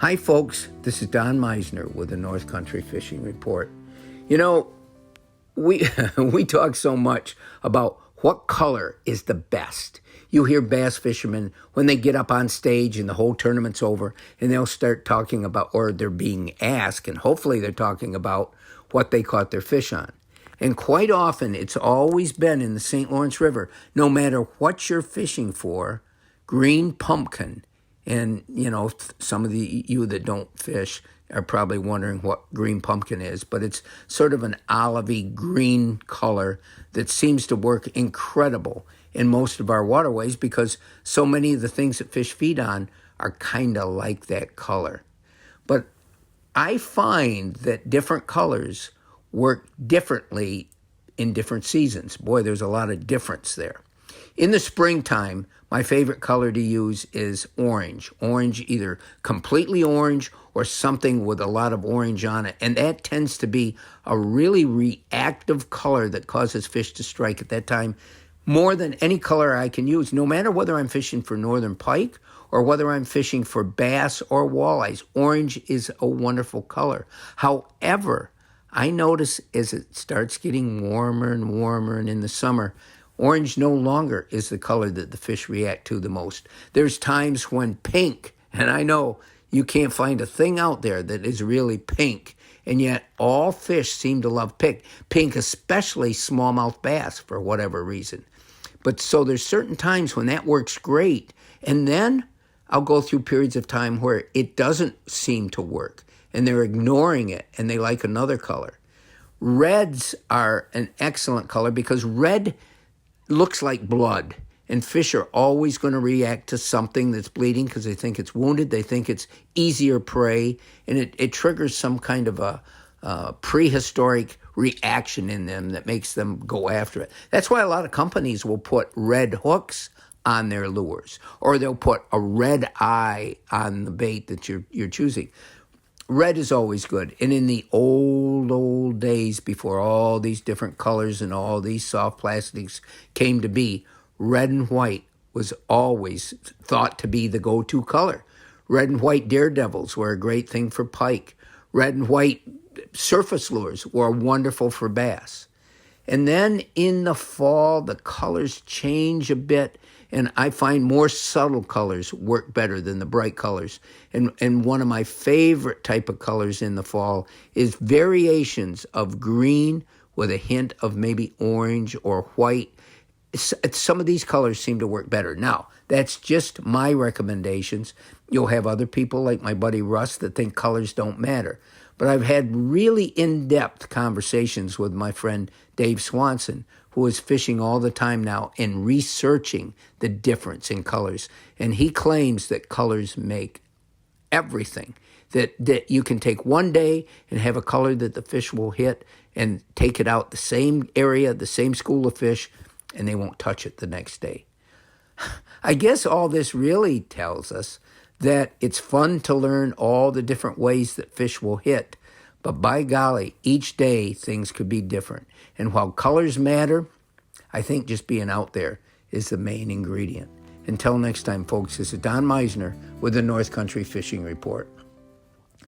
Hi folks, this is Don Meisner with the North Country Fishing Report. You know, we we talk so much about what color is the best. You hear bass fishermen when they get up on stage and the whole tournament's over and they'll start talking about, or they're being asked, and hopefully they're talking about what they caught their fish on. And quite often it's always been in the St. Lawrence River, no matter what you're fishing for, green pumpkin. And, you know, some of you that don't fish are probably wondering what green pumpkin is, but it's sort of an olivey green color that seems to work incredible in most of our waterways because so many of the things that fish feed on are kind of like that color. But I find that different colors work differently in different seasons. Boy, there's a lot of difference there. In the springtime, my favorite color to use is orange. Orange, either completely orange or something with a lot of orange on it. And that tends to be a really reactive color that causes fish to strike at that time more than any color I can use, no matter whether I'm fishing for northern pike or whether I'm fishing for bass or walleyes. Orange is a wonderful color. However, I notice as it starts getting warmer and warmer and in the summer, orange no longer is the color that the fish react to the most. There's times when pink, and I know you can't find a thing out there that is really pink, and yet all fish seem to love pink. Pink, especially smallmouth bass for whatever reason. But so there's certain times when that works great, and then I'll go through periods of time where it doesn't seem to work, and they're ignoring it, and they like another color. Reds are an excellent color because red looks like blood, and fish are always going to react to something that's bleeding because they think it's wounded, they think it's easier prey, and it triggers some kind of a prehistoric reaction in them that makes them go after it. That's why a lot of companies will put red hooks on their lures, or they'll put a red eye on the bait that you're choosing. Red is always good. And in the old days, before all these different colors and all these soft plastics came to be, red and white was always thought to be the go-to color. Red and white daredevils were a great thing for pike. Red and white surface lures were wonderful for bass. And then in the fall, the colors change a bit, and I find more subtle colors work better than the bright colors. And one of my favorite type of colors in the fall is variations of green with a hint of maybe orange or white. Some of these colors seem to work better. Now, that's just my recommendations. You'll have other people like my buddy Russ that think colors don't matter. But I've had really in-depth conversations with my friend Dave Swanson, who is fishing all the time now and researching the difference in colors. And he claims that colors make everything, that you can take one day and have a color that the fish will hit and take it out the same area, the same school of fish, and they won't touch it the next day. I guess all this really tells us that it's fun to learn all the different ways that fish will hit, but by golly, each day things could be different. And while colors matter, I think just being out there is the main ingredient. Until next time, folks, this is Don Meisner with the North Country Fishing Report.